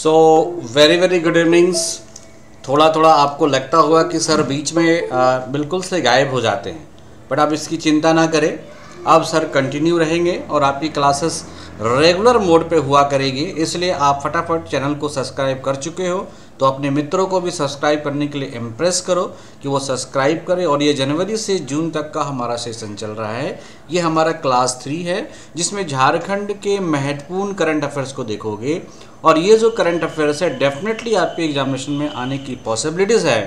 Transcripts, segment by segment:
So very very good evenings. थोड़ा थोड़ा आपको लगता होगा कि सर बीच में बिल्कुल से गायब हो जाते हैं, बट आप इसकी चिंता ना करें। अब सर कंटिन्यू रहेंगे और आपकी क्लासेस रेगुलर मोड पे हुआ करेगी। इसलिए आप फटाफट चैनल को सब्सक्राइब कर चुके हो तो अपने मित्रों को भी सब्सक्राइब करने के लिए इम्प्रेस करो कि वो सब्सक्राइब करें। और ये जनवरी से जून तक का हमारा सेशन चल रहा है। ये हमारा क्लास 3 है जिसमें झारखंड के महत्वपूर्ण करंट अफेयर्स को देखोगे। और ये जो करंट अफेयर्स है डेफिनेटली आपके एग्जामिनेशन में आने की पॉसिबिलिटीज़ है,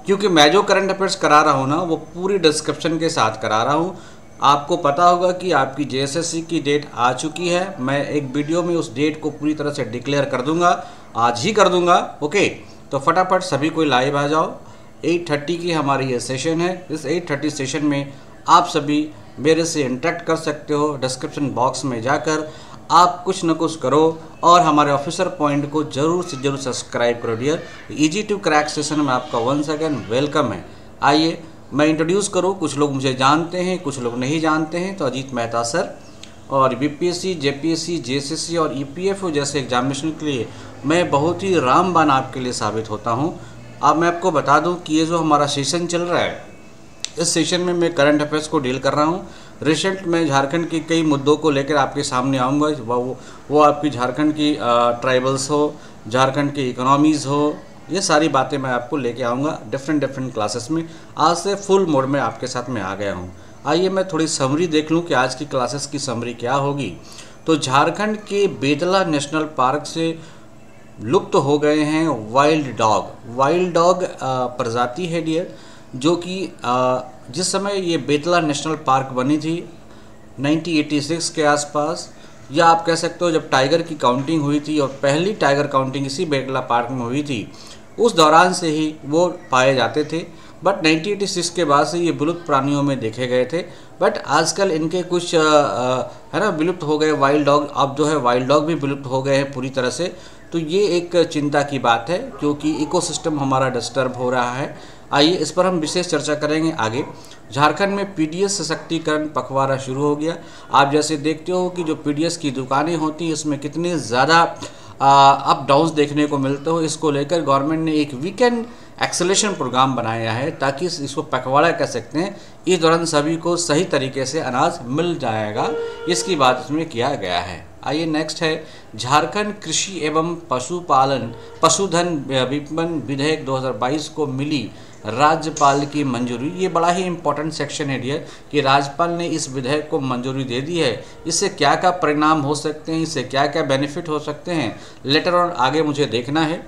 क्योंकि मैं जो करंट अफेयर्स करा रहा हूँ ना वो पूरी डिस्क्रिप्शन के साथ करा रहा हूँ। आपको पता होगा कि आपकी जेएसएससी की डेट आ चुकी है। मैं एक वीडियो में उस डेट को पूरी तरह से डिक्लेयर कर दूंगा, आज ही कर दूंगा। ओके, तो फटाफट सभी कोई लाइव आ जाओ। 8:30 की हमारी ये सेशन है। इस 8:30 सेशन में आप सभी मेरे से इंटरेक्ट कर सकते हो। डिस्क्रिप्शन बॉक्स में जाकर आप कुछ न कुछ करो और हमारे ऑफिसर पॉइंट को जरूर से जरूर सब्सक्राइब करो dear. Easy to crack session में आपका वंस अगेन वेलकम है। आइए मैं इंट्रोड्यूस करूं। कुछ लोग मुझे जानते हैं, कुछ लोग नहीं जानते हैं। तो अजीत मेहता सर, और बीपीएससी, जेपीएससी, जेएसएससी और ईपीएफओ जैसे एग्जामिनेशन के लिए मैं बहुत ही रामबाण आपके लिए साबित होता हूं। अब मैं आपको बता दूं कि ये जो हमारा सेशन चल रहा है, इस सेशन में मैं करंट अफेयर्स को डील कर रहा हूं। रिसेंट में झारखंड के कई मुद्दों को लेकर आपके सामने आऊँगा। वो आपकी झारखंड की ट्राइबल्स हो, झारखंड की इकोनॉमीज़ हो, ये सारी बातें मैं आपको लेके आऊँगा डिफरेंट क्लासेस में। आज से फुल मोड में आपके साथ में आ गया हूँ। आइए मैं थोड़ी समरी देख लूँ कि आज की क्लासेस की समरी क्या होगी। तो झारखंड के बेतला नेशनल पार्क से लुप्त हो गए हैं वाइल्ड डॉग। वाइल्ड डॉग प्रजाति है डियर, जो कि जिस समय ये बेतला नेशनल पार्क बनी थी 1986 के आसपास, या आप कह सकते हो जब टाइगर की काउंटिंग हुई थी, और पहली टाइगर काउंटिंग इसी बेतला पार्क में हुई थी, उस दौरान से ही वो पाए जाते थे। बट 1986 के बाद से ये विलुप्त प्राणियों में देखे गए थे। बट आजकल इनके कुछ है ना विलुप्त हो गए वाइल्ड डॉग। अब जो है वाइल्ड डॉग भी विलुप्त हो गए हैं पूरी तरह से। तो ये एक चिंता की बात है, क्योंकि इकोसिस्टम हमारा डिस्टर्ब हो रहा है। आइए इस पर हम विशेष चर्चा करेंगे आगे। झारखंड में पीडीएस सशक्तिकरण पखवाड़ा शुरू हो गया। आप जैसे देखते हो कि जो पीडीएस की दुकानें होती हैं इसमें कितने ज़्यादा अप डाउन्स देखने को मिलते हो। इसको लेकर गवर्नमेंट ने एक वीकेंड एक्सेलेरेशन प्रोग्राम बनाया है, ताकि इसको पखवाड़ा कह सकते हैं। इस दौरान सभी को सही तरीके से अनाज मिल जाएगा, इसकी बात इसमें किया गया है। आइए नेक्स्ट है झारखंड कृषि एवं पशुधन विपणन विधेयक 2022 को मिली राज्यपाल की मंजूरी। ये बड़ा ही इंपॉर्टेंट सेक्शन है डियर कि राज्यपाल ने इस विधेयक को मंजूरी दे दी है। इससे क्या क्या परिणाम हो सकते हैं, इससे क्या क्या बेनिफिट हो सकते हैं, लेटर ऑन आगे मुझे देखना है।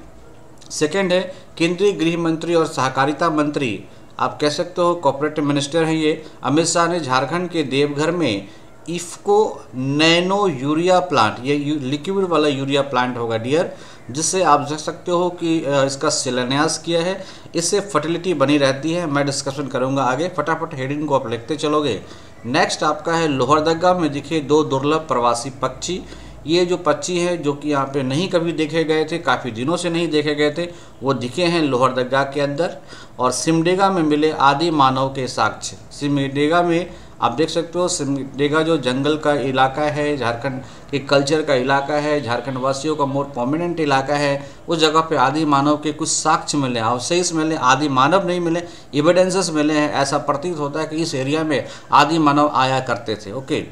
सेकंड है केंद्रीय गृह मंत्री और सहकारिता मंत्री, आप कह सकते हो कॉर्पोरेट मिनिस्टर हैं ये, अमित शाह ने झारखंड के देवघर में इफ्को नैनो यूरिया प्लांट, ये लिक्विड वाला यूरिया प्लांट होगा डियर, जिससे आप देख सकते हो कि इसका शिलान्यास किया है। इससे फर्टिलिटी बनी रहती है। मैं डिस्कशन करूंगा आगे। फटाफट हेडिंग को आप लिखते चलोगे। नेक्स्ट आपका है लोहरदगा में दिखे 2 दुर्लभ प्रवासी पक्षी। ये जो पक्षी हैं जो कि यहाँ पे नहीं कभी देखे गए थे, काफ़ी दिनों से नहीं देखे गए थे, वो दिखे हैं लोहरदगा के अंदर। और सिमडेगा में मिले आदि मानव के साक्ष्य। सिमडेगा में आप देख सकते हो, सिमडेगा जो जंगल का इलाका है, झारखंड के कल्चर का इलाका है, झारखंड वासियों का मोर प्रोमिनेंट इलाका है, उस जगह पे आदि मानव के कुछ साक्ष्य मिले, अवशेष मिले। आदि मानव नहीं मिले, एविडेंसेस मिले हैं। ऐसा प्रतीत होता है कि इस एरिया में आदि मानव आया करते थे। ओके,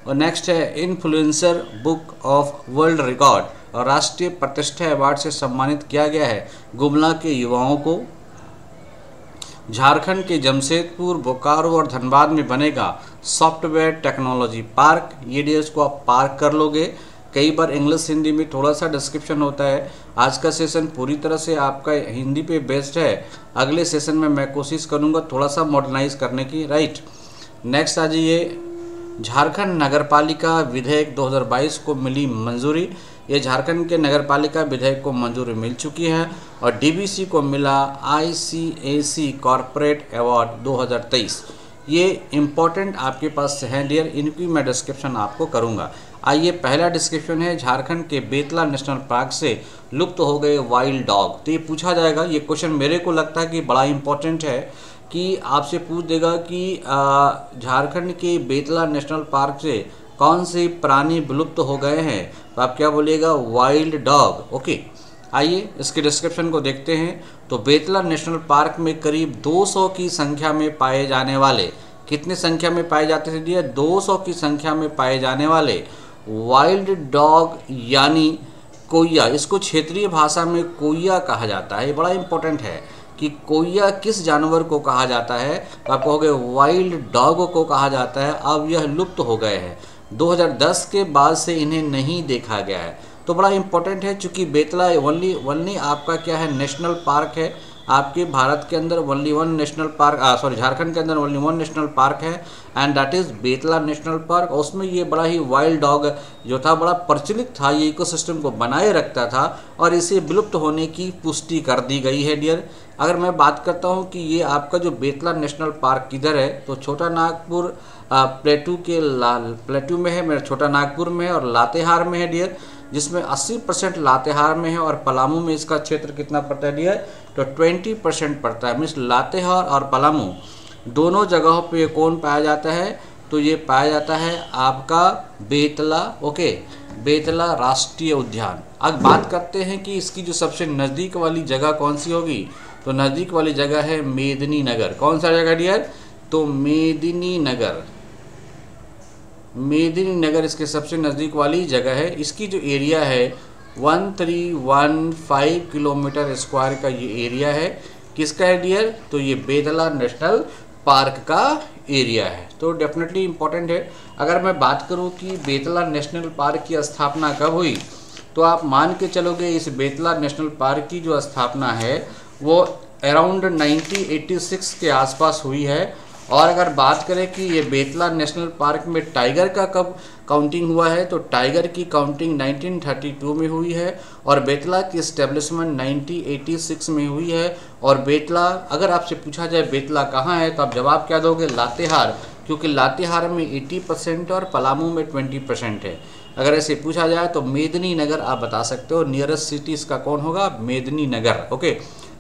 और नेक्स्ट है influencer book of world record और राष्ट्रीय प्रतिष्ठा अवार्ड से सम्मानित किया गया है गुमला के युवाओं को। झारखंड के जमशेदपुर, बोकारो और धनबाद में बनेगा सॉफ्टवेयर टेक्नोलॉजी पार्क। ये डेज को आप पार्क कर लोगे। कई बार इंग्लिश हिंदी में थोड़ा सा डिस्क्रिप्शन होता है। आज का सेशन पूरी तरह से आपका हिंदी पे बेस्ड है। अगले सेशन में मैं कोशिश करूँगा थोड़ा सा मॉडर्नाइज करने की। राइट, नेक्स्ट आ जाइए। झारखंड नगरपालिका विधेयक 2022 को मिली मंजूरी। ये झारखंड के नगरपालिका विधेयक को मंजूरी मिल चुकी है। और डीबीसी को मिला आईसीएसी कॉरपोरेट अवार्ड 2023। ये इम्पोर्टेंट आपके पास है डियर, इनकी मैं डिस्क्रिप्शन आपको करूँगा। आइए पहला डिस्क्रिप्शन है झारखंड के बेतला नेशनल पार्क से लुप्त हो गए वाइल्ड डॉग। तो ये पूछा जाएगा, ये क्वेश्चन मेरे को लगता है कि बड़ा इंपॉर्टेंट है कि आपसे पूछ देगा कि झारखंड के बेतला नेशनल पार्क से कौन से प्राणी विलुप्त हो गए हैं, तो आप क्या बोलिएगा, वाइल्ड डॉग। ओके, आइए इसके डिस्क्रिप्शन को देखते हैं। तो बेतला नेशनल पार्क में करीब 200 की संख्या में पाए जाने वाले, कितनी संख्या में पाए जाते थे दिया, 200 की संख्या में पाए जाने वाले वाइल्ड डॉग यानी कोइया, इसको क्षेत्रीय भाषा में कोइया कहा जाता है। ये बड़ा इंपॉर्टेंट है कि कोइया किस जानवर को कहा जाता है, तो आप कहोगे वाइल्ड डॉग को कहा जाता है। अब यह लुप्त हो गए हैं, 2010 के बाद से इन्हें नहीं देखा गया है। तो बड़ा इंपॉर्टेंट है, चूँकि बेतला ओनली आपका क्या है, नेशनल पार्क है। आपके भारत के अंदर only one national park, Jharkhand के अंदर ओनली वन नेशनल पार्क है and that is Betla national park. और उसमें ये बड़ा ही वाइल्ड डॉग जो था बड़ा प्रचलित था, ये इकोसिस्टम को बनाए रखता था और इसे विलुप्त होने की पुष्टि कर दी गई है डियर। अगर मैं बात करता हूँ कि ये आपका जो बेतला नेशनल पार्क किधर है, तो छोटा नागपुर प्लेटू में है, मेरा छोटा नागपुर में है और लातेहार में है डियर, जिसमें 80% लातेहार में है और पलामू में इसका क्षेत्र कितना पड़ता है डियर, तो 20% पड़ता है। मीन्स लातेहार और पलामू दोनों जगहों पे कौन पाया जाता है, तो ये पाया जाता है आपका बेतला। ओके, बेतला राष्ट्रीय उद्यान। अब बात करते हैं कि इसकी जो सबसे नज़दीक वाली जगह कौन सी होगी, तो नज़दीक वाली जगह है मेदिनीनगर। कौन सा जगह डियर, तो मेदिनीनगर। मेदिनीनगर इसके सबसे नज़दीक वाली जगह है। इसकी जो एरिया है 1315 किलोमीटर स्क्वायर का ये एरिया है। किसका है डियर, तो ये बेतला नेशनल पार्क का एरिया है। तो डेफिनेटली इम्पोर्टेंट है। अगर मैं बात करूं कि बेतला नेशनल पार्क की स्थापना कब हुई, तो आप मान के चलोगे इस बेतला नेशनल पार्क की जो स्थापना है वो अराउंड 1986 के आसपास हुई है। और अगर बात करें कि ये बेतला नेशनल पार्क में टाइगर का कब काउंटिंग हुआ है, तो टाइगर की काउंटिंग 1932 में हुई है और बेतला की इस्टेब्लिशमेंट 1986 में हुई है। और बेतला, अगर आपसे पूछा जाए बेतला कहाँ है, तो आप जवाब क्या दोगे, लातेहार, क्योंकि लातेहार में 80% और पलामू में 20% है। अगर ऐसे पूछा जाए तो मेदिनीनगर आप बता सकते हो, नियरेस्ट सिटी इसका कौन होगा, मेदिनीनगर। ओके,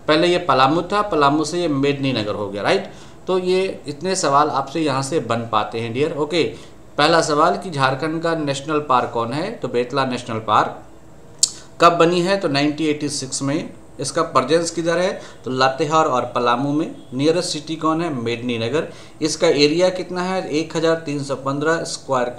पहले ये पलामू था, पलामू से ये मेदिनीनगर हो गया, राइट। तो ये इतने सवाल आपसे यहाँ से बन पाते हैं डियर। ओके, पहला सवाल कि झारखंड का नेशनल पार्क कौन है, तो बेतला नेशनल पार्क कब बनी है, तो 1986 में। इसका प्रेजेंस किधर है, तो लातेहार और पलामू में। नियरेस्ट सिटी कौन है, मेदिनीनगर। इसका एरिया कितना है, 1315 स्क्वायर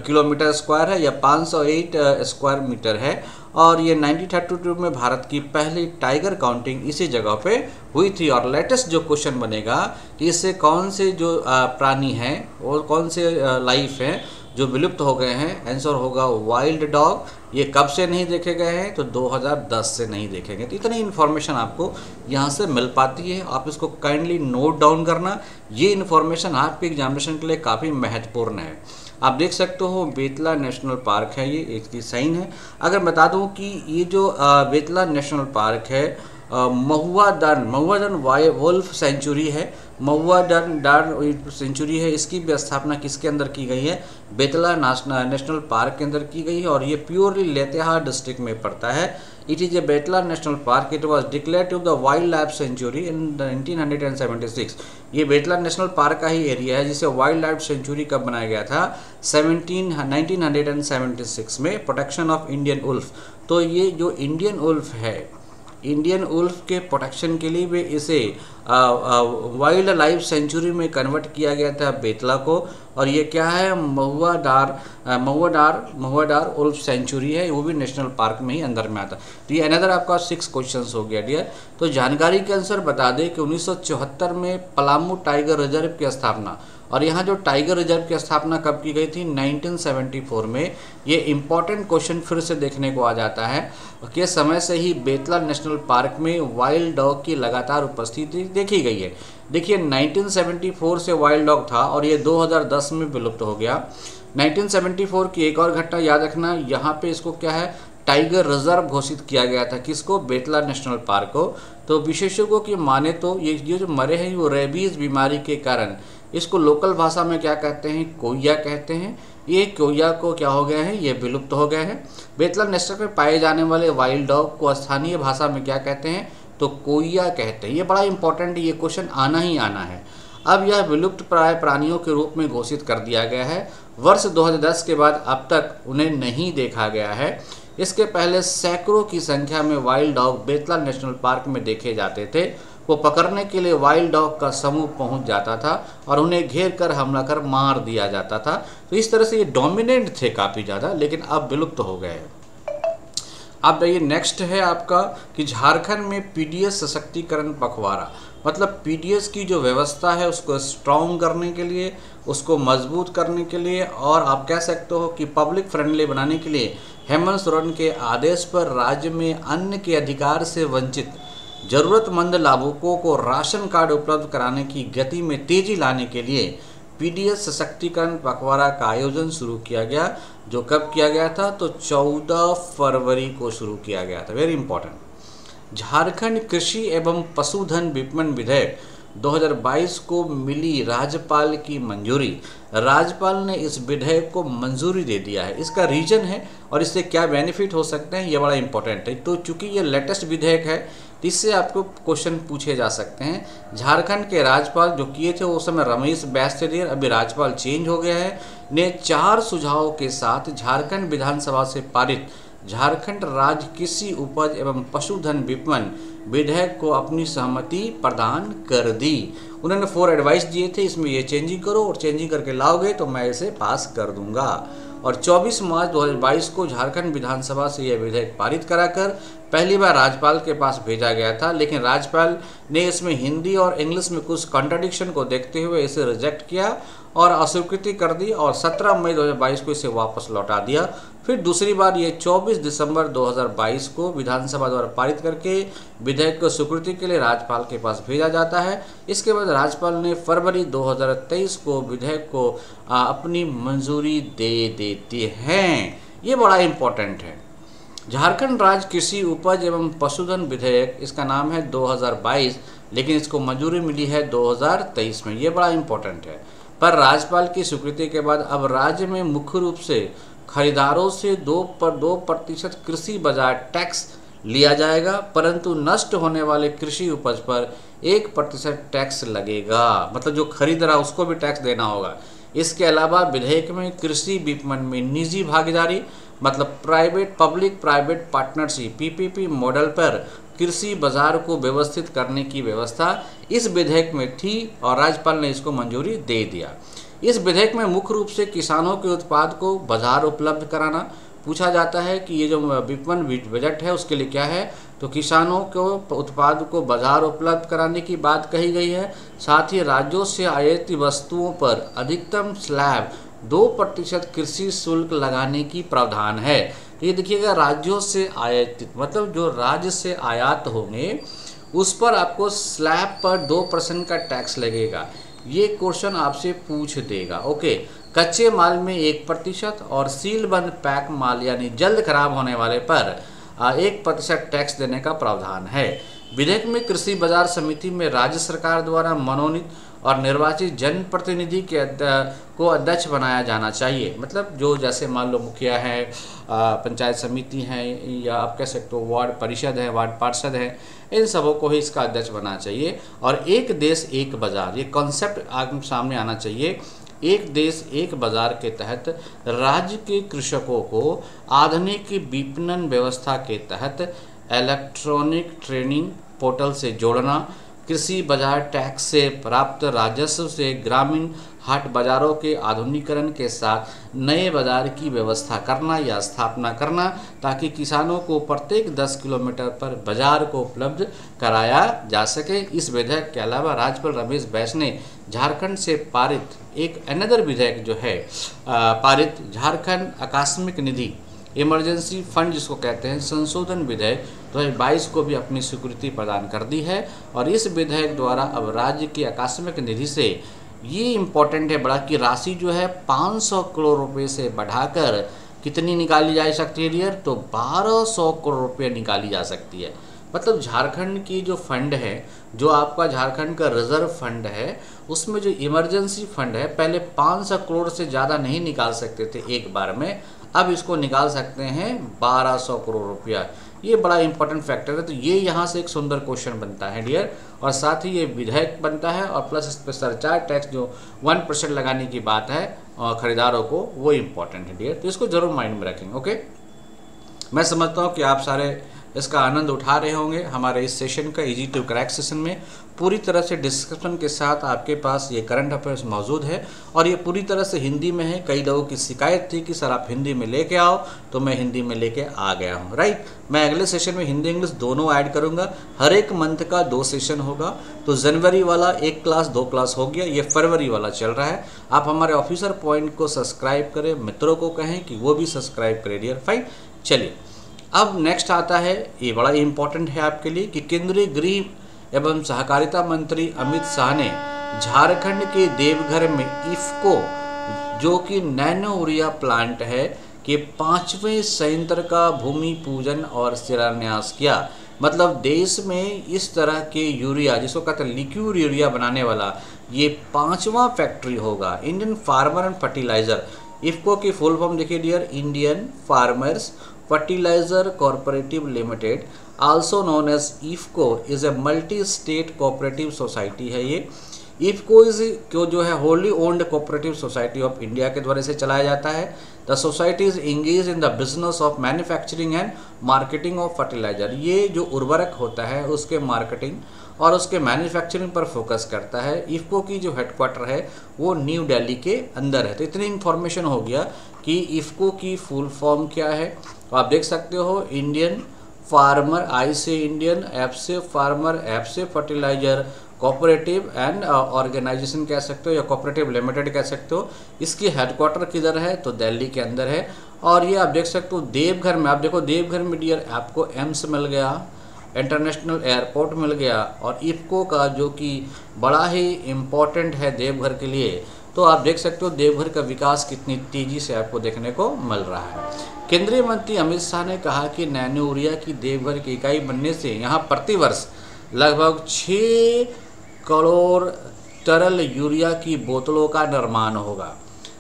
किलोमीटर स्क्वायर है या 508 स्क्वायर मीटर है। और ये 1932 में भारत की पहली टाइगर काउंटिंग इसी जगह पे हुई थी। और लेटेस्ट जो क्वेश्चन बनेगा कि इससे कौन से जो प्राणी हैं और कौन से लाइफ हैं जो विलुप्त हो गए हैं, आंसर होगा वाइल्ड डॉग। ये कब से नहीं देखे गए हैं, तो 2010 से नहीं देखे गए। तो इतनी इन्फॉर्मेशन आपको यहाँ से मिल पाती है, आप इसको काइंडली नोट डाउन करना। ये इन्फॉर्मेशन आपके एग्जामिनेशन के लिए काफ़ी महत्वपूर्ण है। आप देख सकते हो बेतला नेशनल पार्क है, ये इसकी साइन है। अगर बता दूं कि ये जो बेतला नेशनल पार्क है महुआ डन वुल्फ सेंचुरी है, महुआ डन सेंचुरी है। इसकी भी स्थापना किसके अंदर की गई है, बेतला नेशनल पार्क के अंदर की गई है और ये प्योरली लातेहार डिस्ट्रिक्ट में पड़ता है। It is a Betla national park, it was declared to the wildlife sanctuary in 1976। ये बेतला नेशनल पार्क का ही एरिया है जिसे वाइल्ड लाइफ सेंचुरी कब बनाया गया था, 1976 में, प्रोटेक्शन ऑफ इंडियन उल्फ। तो ये जो इंडियन उल्फ है, इंडियन उल्फ के प्रोटेक्शन के लिए भी इसे वाइल्ड लाइफ सेंचुरी में कन्वर्ट किया गया था बेतला को। और ये क्या है, महुआडार उल्फ सेंचुरी है, वो भी नेशनल पार्क में ही अंदर में आता। तो ये अनदर आपका 6 क्वेश्चंस हो गया डियर। तो जानकारी के अनुसार बता दें कि 1974 में पलामू टाइगर रिजर्व की स्थापना, और यहाँ जो टाइगर रिजर्व की स्थापना कब की गई थी, 1974 में। ये इंपॉर्टेंट क्वेश्चन फिर से देखने को आ जाता है कि समय से ही बेतला नेशनल पार्क में वाइल्ड डॉग की लगातार उपस्थिति देखी गई है। देखिए 1974 से वाइल्ड डॉग था और ये 2010 में विलुप्त हो गया। 1974 की एक और घटना याद रखना, यहाँ पे इसको क्या है, टाइगर रिजर्व घोषित किया गया था। किसको, बेतला नेशनल पार्क को। तो विशेषज्ञों की माने तो ये जो मरे हैं वो रेबीज बीमारी के कारण, इसको लोकल भाषा में क्या कहते हैं, कोइया कहते हैं। ये कोइया को क्या हो गए हैं, ये विलुप्त हो गए हैं। बेतला नेशनल में पाए जाने वाले वाइल्ड डॉग को स्थानीय भाषा में क्या कहते हैं, तो कोइया कहते हैं। ये बड़ा इंपॉर्टेंट, ये क्वेश्चन आना ही आना है। अब यह विलुप्त प्राय प्राणियों के रूप में घोषित कर दिया गया है वर्ष 2010 के बाद अब तक उन्हें नहीं देखा गया है। इसके पहले सैकड़ों की संख्या में wild dog Betla national park में देखे जाते थे। वो पकड़ने के लिए वाइल्ड डॉग का समूह पहुंच जाता था और उन्हें घेर कर हमला कर मार दिया जाता था। तो इस तरह से ये डोमिनेंट थे काफ़ी ज़्यादा, लेकिन अब विलुप्त हो गए हैं। अब ये नेक्स्ट है आपका कि झारखंड में पीडीएस सशक्तिकरण पखवाड़ा, मतलब पीडीएस की जो व्यवस्था है उसको स्ट्रॉन्ग करने के लिए, उसको मजबूत करने के लिए, और आप कह सकते हो कि पब्लिक फ्रेंडली बनाने के लिए हेमंत सोरेन के आदेश पर राज्य में अन्न के अधिकार से वंचित जरूरतमंद लाभुकों को राशन कार्ड उपलब्ध कराने की गति में तेजी लाने के लिए पीडीएस सशक्तिकरण पखवाड़ा का आयोजन शुरू किया गया। जो कब किया गया था? तो 14 फरवरी को शुरू किया गया था। Very important. झारखंड कृषि एवं पशुधन विपणन विधेयक 2022 को मिली राज्यपाल की मंजूरी। राज्यपाल ने इस विधेयक को मंजूरी दे दिया है। इसका रीजन है और इससे क्या बेनिफिट हो सकते हैं, ये बड़ा इंपॉर्टेंट है। तो चूंकि ये लेटेस्ट विधेयक है तो इससे आपको क्वेश्चन पूछे जा सकते हैं। झारखंड के राज्यपाल जो किए थे उस समय रमेश बैस थे, अभी राज्यपाल चेंज हो गया है, ने 4 सुझावों के साथ झारखंड विधानसभा से पारित झारखंड राज्य कृषि उपज एवं पशुधन विपणन विधेयक को अपनी सहमति प्रदान कर दी। उन्होंने 4 एडवाइस दिए थे, इसमें ये चेंजिंग करो और चेंजिंग करके लाओगे तो मैं इसे पास कर दूंगा। और 24 मार्च 2022 को झारखंड विधानसभा से यह विधेयक पारित कराकर पहली बार राज्यपाल के पास भेजा गया था, लेकिन राज्यपाल ने इसमें हिंदी और इंग्लिश में कुछ कॉन्ट्रडिक्शन को देखते हुए इसे रिजेक्ट किया और अस्वीकृति कर दी और 17 मई 2022 को इसे वापस लौटा दिया। फिर दूसरी बार ये 24 दिसंबर 2022 को विधानसभा द्वारा पारित करके विधेयक को स्वीकृति के लिए राज्यपाल के पास भेजा जाता है। इसके बाद राज्यपाल ने फरवरी 2023 को विधेयक को अपनी मंजूरी दे देती हैं। ये बड़ा इंपॉर्टेंट है। झारखंड राज्य कृषि उपज एवं पशुधन विधेयक, इसका नाम है 2022, लेकिन इसको मंजूरी मिली है 2023 में। ये बड़ा इंपॉर्टेंट है। पर राज्यपाल की स्वीकृति के बाद अब राज्य में मुख्य रूप से खरीदारों से 2% कृषि बाजार टैक्स लिया जाएगा, परंतु नष्ट होने वाले कृषि उपज पर 1% टैक्स लगेगा। मतलब जो खरीद रहा उसको भी टैक्स देना होगा। इसके अलावा विधेयक में कृषि विपणन में निजी भागीदारी, मतलब private public private partnership PPP model पर कृषि बाजार को व्यवस्थित करने की व्यवस्था इस विधेयक में थी और राज्यपाल ने इसको मंजूरी दे दिया। इस विधेयक में मुख्य रूप से किसानों के उत्पाद को बाजार उपलब्ध कराना पूछा जाता है कि ये जो विपणन बजट है उसके लिए क्या है, तो किसानों को उत्पाद को बाजार उपलब्ध कराने की बात कही गई है। साथ ही राज्यों से आयातित वस्तुओं पर अधिकतम स्लैब 2% कृषि शुल्क लगाने की प्रावधान है। तो ये देखिएगा, राज्यों से आयातित मतलब जो राज्य से आयात होंगे उस पर आपको स्लैब पर 2% का टैक्स लगेगा। ये क्वेश्चन आपसे पूछ देगा। ओके, कच्चे माल में 1% और सीलबंद पैक माल यानी जल्द खराब होने वाले पर 1% टैक्स देने का प्रावधान है। विधेयक में कृषि बाजार समिति में राज्य सरकार द्वारा मनोनीत और निर्वाचित जनप्रतिनिधि को अध्यक्ष बनाया जाना चाहिए। मतलब जो जैसे मान लो मुखिया है, पंचायत समिति है, या आप कह सकते हो वार्ड परिषद है, वार्ड पार्षद है, इन सबों को ही इसका अध्यक्ष बनाना चाहिए। और एक देश एक बाजार, ये कॉन्सेप्ट आगे सामने आना चाहिए। एक देश एक बाजार के तहत राज्य के कृषकों को आधुनिक विपणन व्यवस्था के तहत इलेक्ट्रॉनिक ट्रेडिंग पोर्टल से जोड़ना, कृषि बाजार टैक्स से प्राप्त राजस्व से ग्रामीण हाट बाजारों के आधुनिकीकरण के साथ नए बाजार की व्यवस्था करना या स्थापना करना, ताकि किसानों को प्रत्येक 10 किलोमीटर पर बाजार को उपलब्ध कराया जा सके। इस विधेयक के अलावा राज्यपाल रमेश बैस ने झारखंड से पारित एक अनदर विधेयक जो है पारित झारखंड आकस्मिक निधि इमरजेंसी फंड जिसको कहते हैं संशोधन विधेयक 2022 को भी अपनी स्वीकृति प्रदान कर दी है। और इस विधेयक द्वारा अब राज्य की आकस्मिक निधि से ये इम्पोर्टेंट है बड़ा कि राशि जो है 500 करोड़ रुपए से बढ़ाकर कितनी निकाली जा सकती है डियर, तो 1200 करोड़ रुपये निकाली जा सकती है। मतलब झारखंड की जो फंड है, जो आपका झारखंड का रिजर्व फंड है, उसमें जो इमरजेंसी फंड है पहले 500 करोड़ से ज़्यादा नहीं निकाल सकते थे एक बार में, अब इसको निकाल सकते हैं 1200 करोड़ रुपया। ये बड़ा इंपॉर्टेंट फैक्टर है। तो ये यहाँ से एक सुंदर क्वेश्चन बनता है डियर, और साथ ही ये विधेयक बनता है, और प्लस इस पर सरचार्ज टैक्स जो 1% लगाने की बात है खरीदारों को, वो इम्पॉर्टेंट है डियर। तो इसको जरूर माइंड में रखेंगे। ओके, मैं समझता हूँ कि आप सारे इसका आनंद उठा रहे होंगे। हमारे इस सेशन का इजी टू क्रैक सेशन में पूरी तरह से डिस्क्रिप्शन के साथ आपके पास ये करंट अफेयर्स मौजूद है, और ये पूरी तरह से हिंदी में है। कई लोगों की शिकायत थी कि सर आप हिंदी में लेके आओ, तो मैं हिंदी में लेके आ गया हूँ। राइट, मैं अगले सेशन में हिंदी इंग्लिश दोनों ऐड करूँगा। हर एक मंथ का 2 सेशन होगा। तो जनवरी वाला 1 क्लास 2 क्लास हो गया, ये फरवरी वाला चल रहा है। आप हमारे ऑफिसर पॉइंट को सब्सक्राइब करें, मित्रों को कहें कि वो भी सब्सक्राइब करें डियर। फाइन, चलिए अब नेक्स्ट आता है, ये बड़ा इंपॉर्टेंट है आपके लिए कि केंद्रीय गृह एवं सहकारिता मंत्री अमित शाह ने झारखंड के देवघर में इफ्को, जो कि नैनो यूरिया प्लांट है, के 5वें संयंत्र का भूमि पूजन और शिलान्यास किया। मतलब देश में इस तरह के यूरिया, जिसको कहते हैं लिक्विड यूरिया बनाने वाला, ये 5वां फैक्ट्री होगा। Indian farmer and fertiliser, IFFCO की फुल फॉर्म देखिए dear, Indian farmers fertiliser corporative limited, also known as IFFCO, is a multi state cooperative society है। ये इफ्को इज क्यों जो है wholly owned cooperative society of India के द्वारा इसे चलाया जाता है। The society is engage in the business of manufacturing and marketing of fertiliser. ये जो उर्वरक होता है उसके मार्केटिंग और उसके मैन्युफैक्चरिंग पर फोकस करता है। इफ्को की जो हेडक्वार्टर है वो न्यू दिल्ली के अंदर है। तो इतनी इन्फॉर्मेशन हो गया कि इफ्को की फुल फॉर्म क्या है। तो आप देख सकते हो, इंडियन फार्मर, आई से इंडियन, एफ से फार्मर, एफ से फर्टिलाइजर, कोऑपरेटिव एंड ऑर्गेनाइजेशन कह सकते हो या कोऑपरेटिव लिमिटेड कह सकते हो। इसकी हेडक्वार्टर किधर है, तो दिल्ली के अंदर है। और ये आप देख सकते हो देवघर में, आप देखो देवघर में डियर आपको एम्स मिल गया, इंटरनेशनल एयरपोर्ट मिल गया, और इफ्को का जो कि बड़ा ही इम्पोर्टेंट है देवघर के लिए। तो आप देख सकते हो देवघर का विकास कितनी तेज़ी से आपको देखने को मिल रहा है। केंद्रीय मंत्री अमित शाह ने कहा कि नैनो यूरिया की देवघर की इकाई बनने से यहाँ प्रतिवर्ष लगभग 6 करोड़ तरल यूरिया की बोतलों का निर्माण होगा।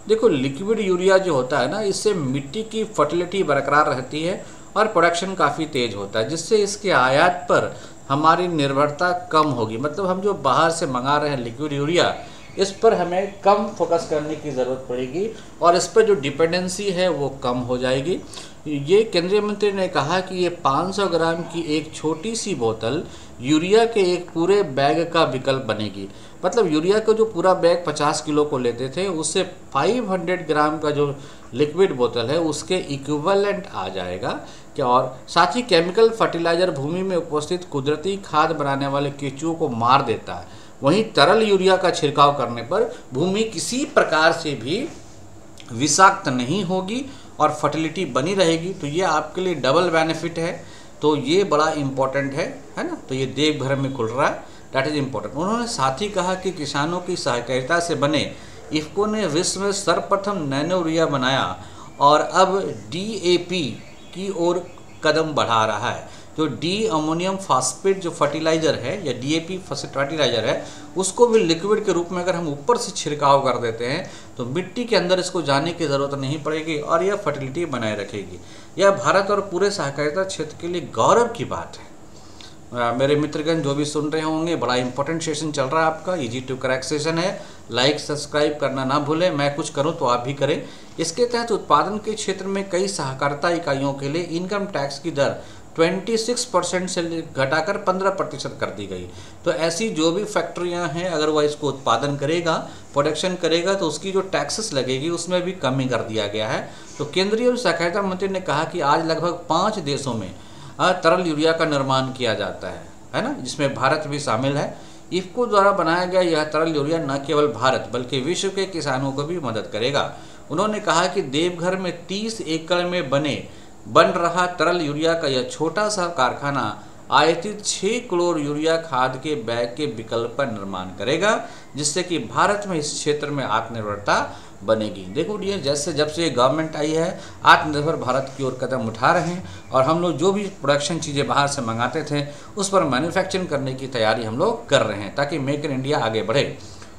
देखो लिक्विड यूरिया जो होता है ना, इससे मिट्टी की फर्टिलिटी बरकरार रहती है और प्रोडक्शन काफ़ी तेज़ होता है, जिससे इसके आयात पर हमारी निर्भरता कम होगी। मतलब हम जो बाहर से मंगा रहे हैं लिक्विड यूरिया, इस पर हमें कम फोकस करने की ज़रूरत पड़ेगी और इस पर जो डिपेंडेंसी है वो कम हो जाएगी। ये केंद्रीय मंत्री ने कहा कि ये 500 ग्राम की एक छोटी सी बोतल यूरिया के एक पूरे बैग का विकल्प बनेगी। मतलब यूरिया का जो पूरा बैग 50 किलो को लेते थे, उससे 500 ग्राम का जो लिक्विड बोतल है उसके इक्विवेलेंट आ जाएगा क्या। और साथ ही केमिकल फर्टिलाइजर भूमि में उपस्थित कुदरती खाद बनाने वाले केंचुओं को मार देता है। वहीं तरल यूरिया का छिड़काव करने पर भूमि किसी प्रकार से भी विषाक्त नहीं होगी और फर्टिलिटी बनी रहेगी। तो ये आपके लिए डबल बेनिफिट है। तो ये बड़ा इम्पोर्टेंट है ना। तो ये देवघर में खुल रहा है, दैट इज़ इम्पोर्टेंट। उन्होंने साथ ही कहा कि किसानों की सहकारिता से बने इफ्को ने विश्व में सर्वप्रथम नैनो यूरिया बनाया और अब DAP की ओर कदम बढ़ा रहा है। जो डी अमोनियम फास्फेट जो फर्टिलाइज़र है या DAP फर्टिलाइज़र है, उसको भी लिक्विड के रूप में अगर हम ऊपर से छिड़काव कर देते हैं तो मिट्टी के अंदर इसको जाने की ज़रूरत नहीं पड़ेगी और यह फर्टिलिटी बनाए रखेगी। यह भारत और पूरे सहकारिता क्षेत्र के लिए गौरव की बात है। मेरे मित्रगण जो भी सुन रहे होंगे, बड़ा इंपॉर्टेंट सेशन चल रहा है आपका, इजी टू क्रैक सेशन है। लाइक सब्सक्राइब करना ना भूलें। मैं कुछ करूं तो आप भी करें। इसके तहत उत्पादन के क्षेत्र में कई सहकारिता इकाइयों के लिए इनकम टैक्स की दर 26% से घटाकर 15% कर दी गई। तो ऐसी जो भी फैक्ट्रियां हैं, अगर वह इसको उत्पादन करेगा, प्रोडक्शन करेगा, तो उसकी जो टैक्सेस लगेगी उसमें भी कमी कर दिया गया है। तो केंद्रीय सहकारिता मंत्री ने कहा कि आज लगभग 5 देशों में तरल यूरिया का निर्माण किया जाता है ना, जिसमें भारत भी शामिल है। इफ्को द्वारा बनाया गया यह तरल यूरिया न केवल भारत बल्कि विश्व के किसानों को भी मदद करेगा। उन्होंने कहा कि देवघर में 30 एकड़ में बन रहा तरल यूरिया का यह छोटा सा कारखाना आयातित 6 करोड़ यूरिया खाद के बैग के विकल्प का निर्माण करेगा, जिससे कि भारत में इस क्षेत्र में आत्मनिर्भरता बनेगी। देखो डियर, जैसे जब से गवर्नमेंट आई है आत्मनिर्भर भारत की ओर कदम उठा रहे हैं और हम लोग जो भी प्रोडक्शन चीज़ें बाहर से मंगाते थे उस पर मैन्युफैक्चरिंग करने की तैयारी हम लोग कर रहे हैं ताकि मेक इन इंडिया आगे बढ़े।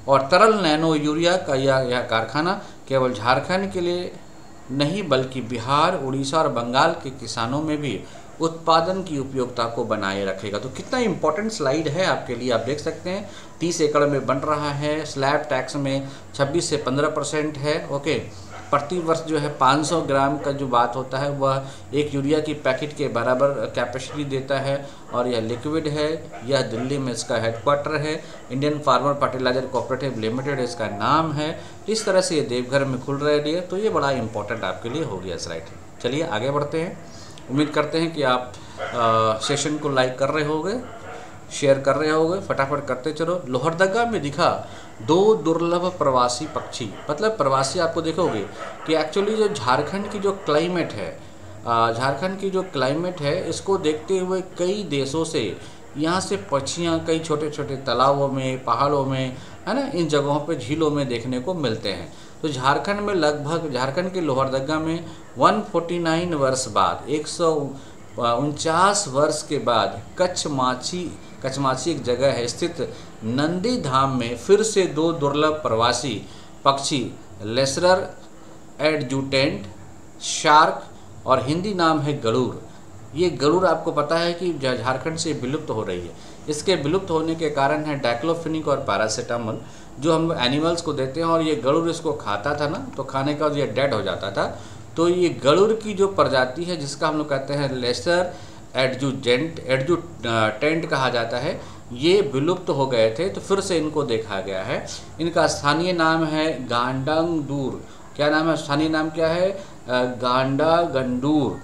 और तरल नैनो यूरिया का यह कारखाना केवल झारखंड के लिए नहीं बल्कि बिहार, उड़ीसा और बंगाल के किसानों में भी उत्पादन की उपयोगिता को बनाए रखेगा। तो कितना इंपॉर्टेंट स्लाइड है आपके लिए, आप देख सकते हैं। 30 एकड़ में बन रहा है, स्लैब टैक्स में 26 से 15% है। ओके, प्रति वर्ष जो है 500 ग्राम का जो बात होता है वह एक यूरिया की पैकेट के बराबर कैपेसिटी देता है, और यह लिक्विड है। यह दिल्ली में इसका हेडक्वार्टर है। Indian farmer fertiliser cooperative limited इसका नाम है। इस तरह से ये देवघर में खुल रहा है। तो ये बड़ा इंपॉर्टेंट आपके लिए हो गया स्लाइड। चलिए आगे बढ़ते हैं। उम्मीद करते हैं कि आप सेशन को लाइक कर रहे होंगे, शेयर कर रहे होंगे, फटाफट करते चलो। लोहरदगा में दिखा 2 दुर्लभ प्रवासी पक्षी। मतलब प्रवासी आपको देखोगे कि एक्चुअली जो झारखंड की जो क्लाइमेट है, झारखंड की जो क्लाइमेट है, इसको देखते हुए कई देशों से यहाँ से पक्षियाँ कई छोटे छोटे तालाबों में, पहाड़ों में, है ना, इन जगहों पे, झीलों में देखने को मिलते हैं। तो झारखंड में लगभग, झारखंड के लोहरदगा में 149 वर्ष बाद, 149 वर्ष के बाद कचमाची एक जगह है स्थित नंदी धाम में फिर से 2 दुर्लभ प्रवासी पक्षी लेसरर एडजुटेंट शार्क और हिंदी नाम है गरुड़। ये गरुड़ आपको पता है कि झारखंड से विलुप्त हो रही है। इसके विलुप्त होने के कारण है डाइक्लोफिनिक और पैरासीटामोल जो हम एनिमल्स को देते हैं, और ये गरुड़ इसको खाता था ना, तो खाने का ये डेड हो जाता था। तो ये गरुड़ की जो प्रजाति है जिसका हम लोग कहते हैं लेसर एडजुटेंट कहा जाता है, ये विलुप्त हो गए थे। तो फिर से इनको देखा गया है। इनका स्थानीय नाम है गांडांगडूर। क्या नाम है? स्थानीय नाम क्या है? गांडागंडूर।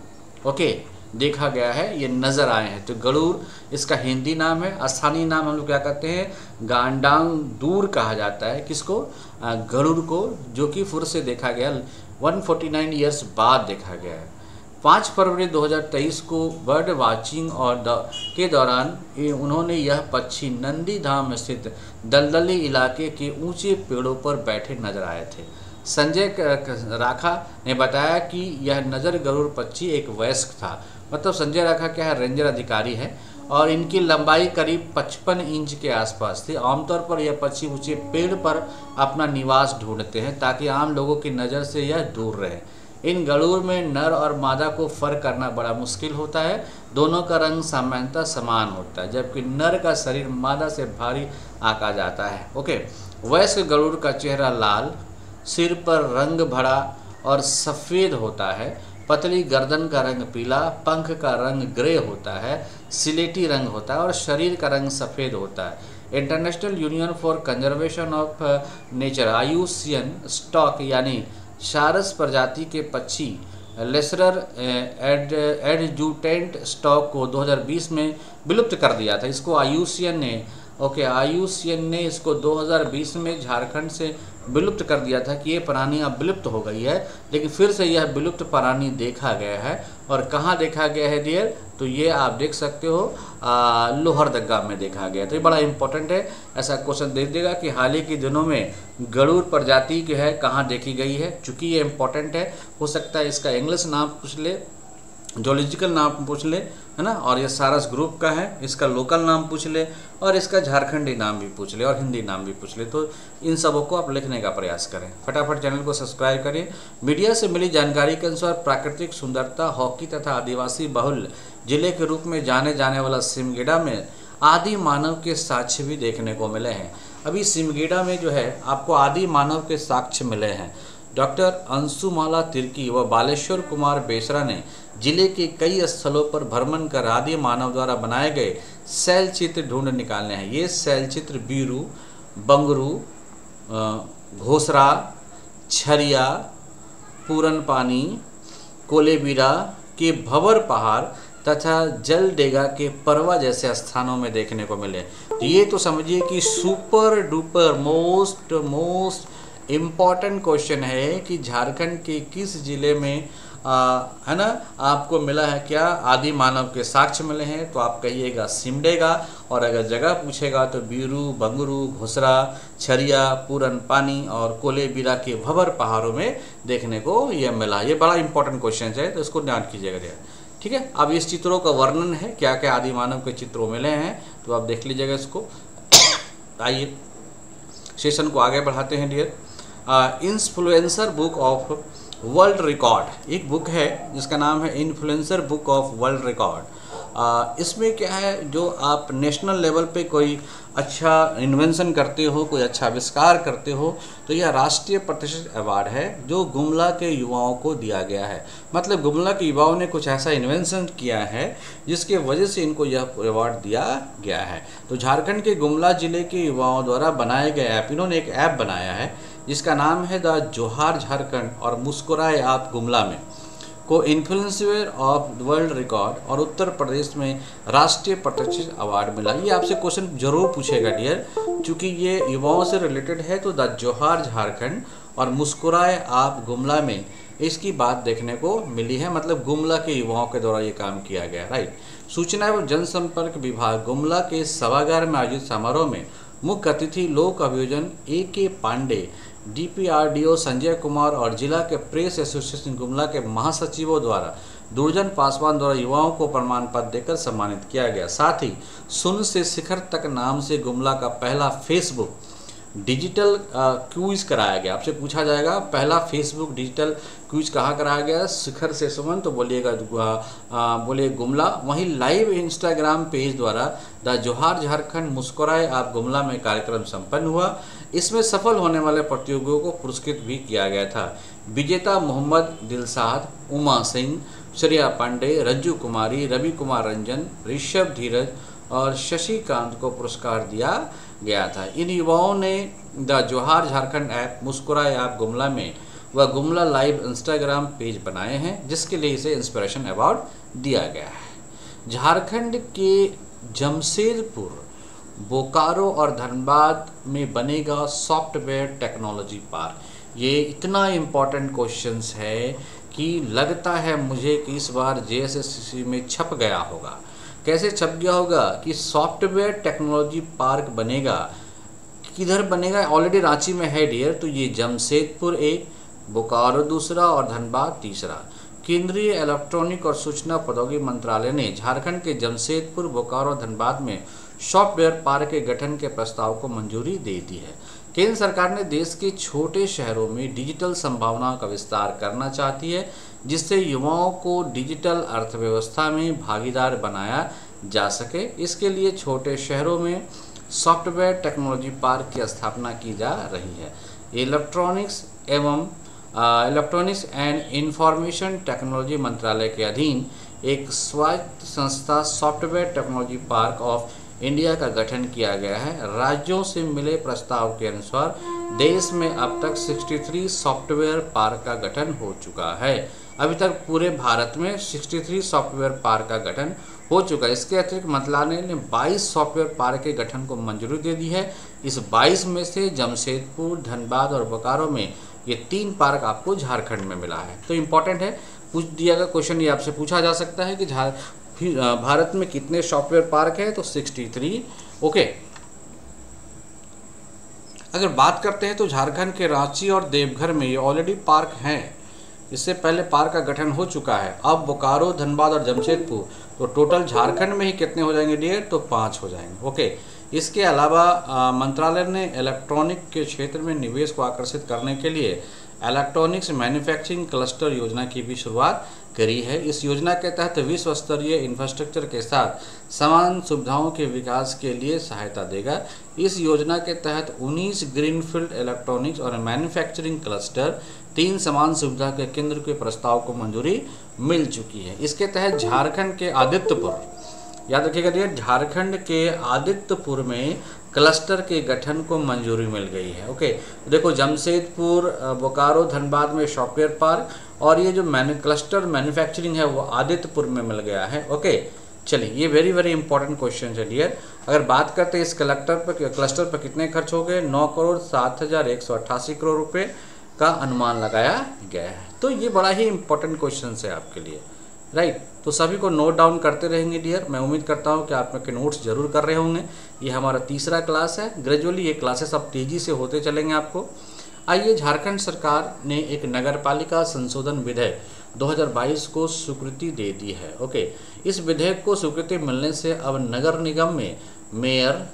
ओके, देखा गया है, ये नज़र आए हैं। तो गरुड़ इसका हिंदी नाम है, स्थानीय नाम हम लोग क्या कहते हैं? गांडांगडूर कहा जाता है। किसको? गरुड़ को, जो कि फिर से देखा गया 149 ईयर्स बाद देखा गया है। 5 फरवरी 2023 को बर्ड वाचिंग और के दौरान उन्होंने यह पक्षी नंदी धाम स्थित दलदली इलाके के ऊंचे पेड़ों पर बैठे नजर आए थे। संजय राखा ने बताया कि यह नजर गरुड़ पक्षी एक वयस्क था। मतलब संजय राखा क्या है? रेंजर अधिकारी है, और इनकी लंबाई करीब 55 इंच के आसपास थी। आमतौर पर यह पक्षी ऊंचे पेड़ पर अपना निवास ढूंढते हैं ताकि आम लोगों की नज़र से यह दूर रहे। इन गरुड़ में नर और मादा को फर्क करना बड़ा मुश्किल होता है। दोनों का रंग सामान्यतः समान होता है, जबकि नर का शरीर मादा से भारी आंका जाता है। ओके, वयस्क गरुड़ का चेहरा लाल, सिर पर रंग भरा और सफ़ेद होता है। पतली गर्दन का रंग पीला, पंख का रंग ग्रे होता है, सिलेटी रंग होता है, और शरीर का रंग सफ़ेद होता है। International union for conservation of nature IUCN stock यानी सारस प्रजाति के पक्षी लेसरर एडजुटेंट स्टॉक को 2020 में विलुप्त कर दिया था। इसको IUCN ने इसको 2020 में झारखंड से विलुप्त कर दिया था कि ये प्राणी अब विलुप्त हो गई है। लेकिन फिर से यह विलुप्त प्राणी देखा गया है। और कहाँ देखा गया है डियर? तो ये आप देख सकते हो लोहरदगा में देखा गया। तो ये बड़ा इंपॉर्टेंट है, ऐसा क्वेश्चन दे देगा कि हाल ही के दिनों में गरुड़ प्रजाति जो है कहाँ देखी गई है। चूँकि ये इंपॉर्टेंट है, हो सकता है इसका इंग्लिश नाम पूछ ले, जोलॉजिकल नाम पूछ ले, है ना, और ये सारस ग्रुप का है, इसका लोकल नाम पूछ ले, और इसका झारखंडी नाम भी पूछ ले, और हिंदी नाम भी पूछ ले। तो इन सबों को आप लिखने का प्रयास करें। फटाफट चैनल को सब्सक्राइब करें। मीडिया से मिली जानकारी के अनुसार प्राकृतिक सुंदरता, हॉकी तथा आदिवासी बहुल जिले के रूप में जाने जाने वाला सिमगेड़ा में आदि मानव के साक्ष्य भी देखने को मिले हैं। अभी सिमगेड़ा में जो है आपको आदि मानव के साक्ष्य मिले हैं। डॉक्टर अंशुमाला तिर्की व बालेश्वर कुमार बेसरा ने जिले के कई स्थलों पर भ्रमण कर आदि मानव द्वारा बनाए गए शैल चित्र ढूंढ निकालने हैं। ये शैल चित्र बीरू, बंगरू, घोसरा, छरिया, पूरन पानी, कोलेबिरा के भंवर पहाड़ तथा जलडेगा के परवा जैसे स्थानों में देखने को मिले। तो ये तो समझिए कि super duper most important question है कि झारखंड के किस जिले में है ना आपको मिला है क्या? आदि मानव के साक्ष्य मिले हैं। तो आप कहिएगा सिमडेगा, और अगर जगह पूछेगा तो बीरू, बंगरू, घुसरा, छरिया, पूरन पानी और कोलेबिरा के भंवर पहाड़ों में देखने को ये मिला। ये बड़ा इंपॉर्टेंट क्वेश्चन है, तो इसको ध्यान कीजिएगा। ठीक है, अब इस चित्रों का वर्णन है, क्या क्या आदि मानव के चित्रों मिले हैं, तो आप देख लीजिएगा इसको। आइए सेशन को आगे बढ़ाते हैं dear. Influencer book of world record एक बुक है जिसका नाम है influencer book of world record. इसमें क्या है, जो आप नेशनल लेवल पे कोई अच्छा इन्वेंशन करते हो, कोई अच्छा आविष्कार करते हो, तो यह राष्ट्रीय प्रतिष्ठित अवार्ड है जो गुमला के युवाओं को दिया गया है। मतलब गुमला के युवाओं ने कुछ ऐसा इन्वेंशन किया है जिसके वजह से इनको यह अवार्ड दिया गया है। तो झारखंड के गुमला जिले के युवाओं द्वारा बनाए गए ऐप, इन्होंने एक ऐप बनाया है जिसका नाम है द जोहार झारखंड और मुस्कुराए आप गुमला में को इन्फ्लुएंसर ऑफ वर्ल्ड रिकॉर्ड और उत्तर प्रदेश में राष्ट्रीय प्रतिष्ठित अवार्ड मिला। ये आपसे क्वेश्चन जरूर पूछेगा डियर, क्योंकि ये युवाओं से रिलेटेड है। तो द जोहार झारखंड और मुस्कुराए आप गुमला में इसकी बात देखने को मिली है, मतलब गुमला के युवाओं के द्वारा ये काम किया गया, राइट। सूचना एवं जनसंपर्क विभाग गुमला के सभागार में आयोजित समारोह में मुख्य अतिथि लोक अभियोजन A.K. पांडे, DPRDO संजय कुमार और जिला के प्रेस एसोसिएशन गुमला के महासचिवों द्वारा दुर्जन पासवान द्वारा युवाओं को प्रमाण पत्र देकर सम्मानित किया गया। साथ ही शून्य से शिखर तक नाम से गुमला का पहला फेसबुक डिजिटल क्विज कराया गया। आपसे पूछा जाएगा पहला फेसबुक डिजिटल क्विज कहाँ कराया गया, शिखर से सुमन, तो बोलिएगा बोलिए गुमला। वहीं लाइव इंस्टाग्राम पेज द्वारा द जोहार झारखंड मुस्कुराए आप गुमला में कार्यक्रम संपन्न हुआ। इसमें सफल होने वाले प्रतियोगियों को पुरस्कृत भी किया गया था। विजेता मोहम्मद दिलसाद, उमा सिंह, श्रेया पांडे, रज्जू कुमारी, रवि कुमार रंजन, ऋषभ धीरज और शशिकांत को पुरस्कार दिया गया था। इन युवाओं ने द जोहार झारखंड ऐप मुस्कुराए आप गुमला में व गुमला लाइव इंस्टाग्राम पेज बनाए हैं, जिसके लिए इसे इंस्पिरेशन अवार्ड दिया गया है। झारखंड के जमशेदपुर, बोकारो और धनबाद में बनेगा सॉफ्टवेयर टेक्नोलॉजी पार्क। ये इतना इम्पोर्टेंट क्वेश्चंस है कि लगता है मुझे कि इस बार JSSC में छप गया होगा। कैसे छप गया होगा कि सॉफ्टवेयर टेक्नोलॉजी पार्क बनेगा, किधर बनेगा, ऑलरेडी रांची में है डियर। तो ये जमशेदपुर एक, बोकारो दूसरा और धनबाद तीसरा। केंद्रीय इलेक्ट्रॉनिक और सूचना प्रौद्योगिकी मंत्रालय ने झारखंड के जमशेदपुर, बोकारो, धनबाद में सॉफ्टवेयर पार्क के गठन के प्रस्ताव को मंजूरी दे दी है। केंद्र सरकार ने देश के छोटे शहरों में डिजिटल संभावनाओं का विस्तार करना चाहती है, जिससे युवाओं को डिजिटल अर्थव्यवस्था में भागीदार बनाया जा सके। इसके लिए छोटे शहरों में सॉफ्टवेयर टेक्नोलॉजी पार्क की स्थापना की जा रही है। इलेक्ट्रॉनिक्स एंड इंफॉर्मेशन टेक्नोलॉजी मंत्रालय के अधीन एक स्वायत्त संस्था software technology park of India का गठन किया गया है। राज्यों से मिले प्रस्ताव के अनुसार देश में अब तक 63 सॉफ्टवेयर पार्क का गठन हो चुका है। अभी तक पूरे भारत में 63 सॉफ्टवेयर पार्क का गठन हो चुका है। इसके अतिरिक्त मंत्रालय ने 22 सॉफ्टवेयर पार्क के गठन को मंजूरी दे दी है। इस 22 में से जमशेदपुर, धनबाद और बोकारो में ये 3 पार्क आपको झारखंड में मिला है। तो इम्पॉर्टेंट है, पूछ दिया गया क्वेश्चन ये आपसे पूछा जा सकता है कि भारत में कितने सॉफ्टवेयर पार्क है, तो 63। ओके, अगर बात करते हैं तो झारखंड के रांची और देवघर में ये ऑलरेडी पार्क हैं। इससे पहले पार्क का गठन हो चुका है। अब बोकारो, धनबाद और जमशेदपुर, तो टोटल झारखंड में ही कितने हो जाएंगे डियर, तो 5 हो जाएंगे। ओके, इसके अलावा मंत्रालय ने इलेक्ट्रॉनिक के क्षेत्र में निवेश को आकर्षित करने के लिए इलेक्ट्रॉनिक्स मैन्युफैक्चरिंग क्लस्टर योजना की भी शुरुआत करी है। इस योजना के तहत विश्व स्तरीय इंफ्रास्ट्रक्चर के साथ समान सुविधाओं के विकास के लिए सहायता देगा। इस योजना के तहत 19 ग्रीनफील्ड इलेक्ट्रॉनिक्स और मैन्युफैक्चरिंग क्लस्टर, 3 समान सुविधा के केंद्र के प्रस्ताव को मंजूरी मिल चुकी है। इसके तहत झारखंड के आदित्यपुर, याद रखिएगा डियर, झारखंड के आदित्यपुर में क्लस्टर के गठन को मंजूरी मिल गई है। ओके, देखो जमशेदपुर, बोकारो, धनबाद में सॉफ्टवेयर पार्क और ये जो क्लस्टर मैन्युफैक्चरिंग है वो आदित्यपुर में मिल गया है। ओके, चलिए ये वेरी वेरी इंपॉर्टेंट क्वेश्चन है डियर। अगर बात करते हैं इस क्लस्टर पर कितने खर्च हो गए, 9,07,188 करोड़ रुपए का अनुमान लगाया गया है। तो ये बड़ा ही इंपॉर्टेंट क्वेश्चन है आपके लिए, राइट। तो सभी को नोट डाउन करते रहेंगे डियर। मैं उम्मीद करता हूँ कि आप के नोट्स जरूर कर रहे होंगे। ये हमारा तीसरा क्लास है। ग्रेजुअली ये क्लासेस अब तेज़ी से होते चलेंगे आपको। आइए, झारखंड सरकार ने एक नगरपालिका संशोधन विधेयक 2022 को स्वीकृति दे दी है। ओके, इस विधेयक को स्वीकृति मिलने से अब नगर निगम में मेयर,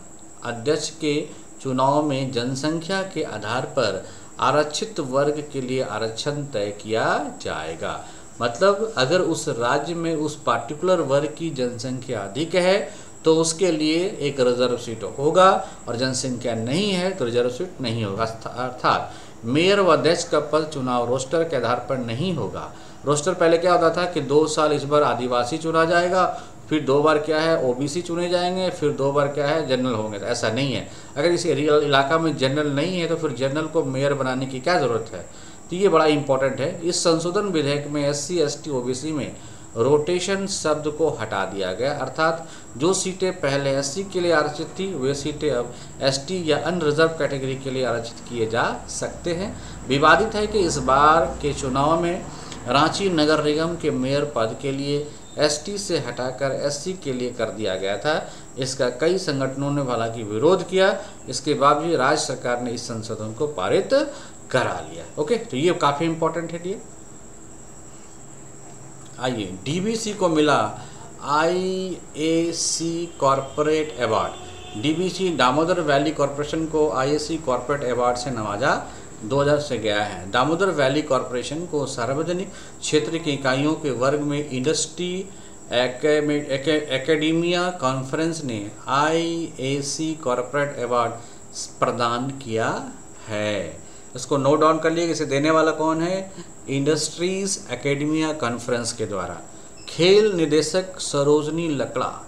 अध्यक्ष के चुनाव में जनसंख्या के आधार पर आरक्षित वर्ग के लिए आरक्षण तय किया जाएगा। मतलब अगर उस राज्य में उस पार्टिकुलर वर्ग की जनसंख्या अधिक है तो उसके लिए एक रिजर्व सीट होगा, और जनसंख्या नहीं है तो रिजर्व सीट नहीं होगा। अर्थात मेयर व अध्यक्ष का पद चुनाव रोस्टर के आधार पर नहीं होगा। रोस्टर पहले क्या होता था कि 2 साल इस बार आदिवासी चुना जाएगा, फिर 2 बार क्या है ओबीसी चुने जाएंगे, फिर 2 बार क्या है जनरल होंगे। तो ऐसा नहीं है। अगर इस इलाका में जनरल नहीं है तो फिर जनरल को मेयर बनाने की क्या ज़रूरत है। तो ये बड़ा इंपॉर्टेंट है। इस संशोधन विधेयक में SC ST OBC में रोटेशन शब्द को हटा दिया गया, अर्थात जो सीटें पहले SC के लिए आरक्षित थी वे सीटें अब ST या अनरिजर्व कैटेगरी के लिए आरक्षित किए जा सकते हैं। विवादित है कि इस बार के चुनाव में रांची नगर निगम के मेयर पद के लिए ST से हटाकर SC के लिए कर दिया गया था। इसका कई संगठनों ने हालांकि विरोध किया, इसके बावजूद राज्य सरकार ने इस संशोधन को पारित करा लिया। ओके, तो ये काफ़ी इंपॉर्टेंट है। ये आइए, DBC को मिला IAC corporate award. DBC Damodar valley corporation को IAC कॉरपोरेट अवार्ड से नवाजा 2000 से गया है। दामोदर वैली कॉरपोरेशन को सार्वजनिक क्षेत्र की इकाइयों के वर्ग में इंडस्ट्री एकेडेमिया कॉन्फ्रेंस ने IAC कॉरपोरेट अवार्ड प्रदान किया है। इसको नोट डाउन कर लिए। इसे देने वाला कौन है? इंडस्ट्रीज एकेडेमिया कॉन्फ्रेंस के द्वारा। खेल निदेशक सरोजनी लकड़ा,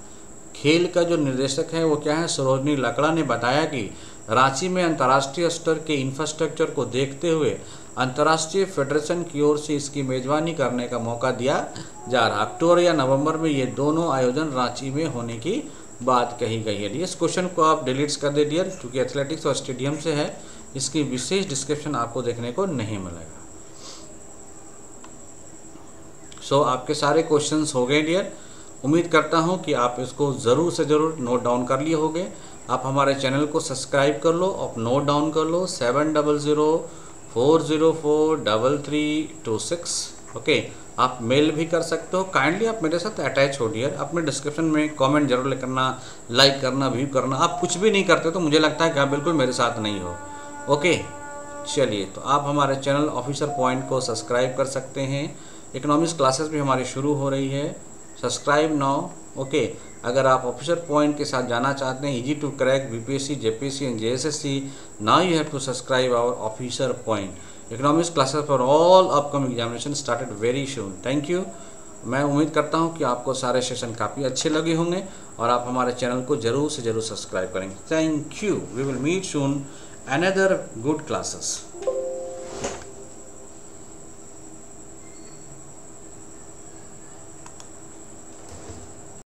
खेल का जो निर्देशक है वो क्या है? सरोजनी लकड़ा ने बताया कि रांची में अंतर्राष्ट्रीय स्तर के इंफ्रास्ट्रक्चर को देखते हुए अंतर्राष्ट्रीय फेडरेशन की ओर से इसकी मेजबानी करने का मौका दिया जा रहा। अक्टूबर या नवंबर में ये दोनों आयोजन रांची में होने की बात कही गई है। इस क्वेश्चन को आप डिलीट कर दे डियर, क्योंकि एथलेटिक्स और स्टेडियम से है, इसकी विशेष डिस्क्रिप्शन आपको देखने को नहीं मिलेगा। सो आपके सारे क्वेश्चंस हो गए डियर। उम्मीद करता हूं कि आप इसको ज़रूर से ज़रूर नोट डाउन कर लिए होंगे। आप हमारे चैनल को सब्सक्राइब कर लो और नोट डाउन कर लो 7004043326। ओके, आप मेल भी कर सकते हो। काइंडली आप मेरे साथ अटैच हो डियर। अपने डिस्क्रिप्शन में कमेंट जरूर करना, लाइक करना, व्यू करना। आप कुछ भी नहीं करते तो मुझे लगता है कि आप बिल्कुल मेरे साथ नहीं हो। ओके, चलिए, तो आप हमारे चैनल ऑफिसर पॉइंट को सब्सक्राइब कर सकते हैं। इकोनॉमिक्स क्लासेस भी हमारी शुरू हो रही है। Subscribe now. ओके, अगर आप ऑफिसर पॉइंट के साथ जाना चाहते हैं easy to crack BPSC, JPSC and JSSC, now you have to subscribe our officer point. Economics classes for all upcoming examination started very soon. Thank you. मैं उम्मीद करता हूं कि आपको सारे सेशन काफ़ी अच्छे लगे होंगे और आप हमारे चैनल को ज़रूर से ज़रूर सब्सक्राइब करेंगे। Thank you. We will meet soon another good classes।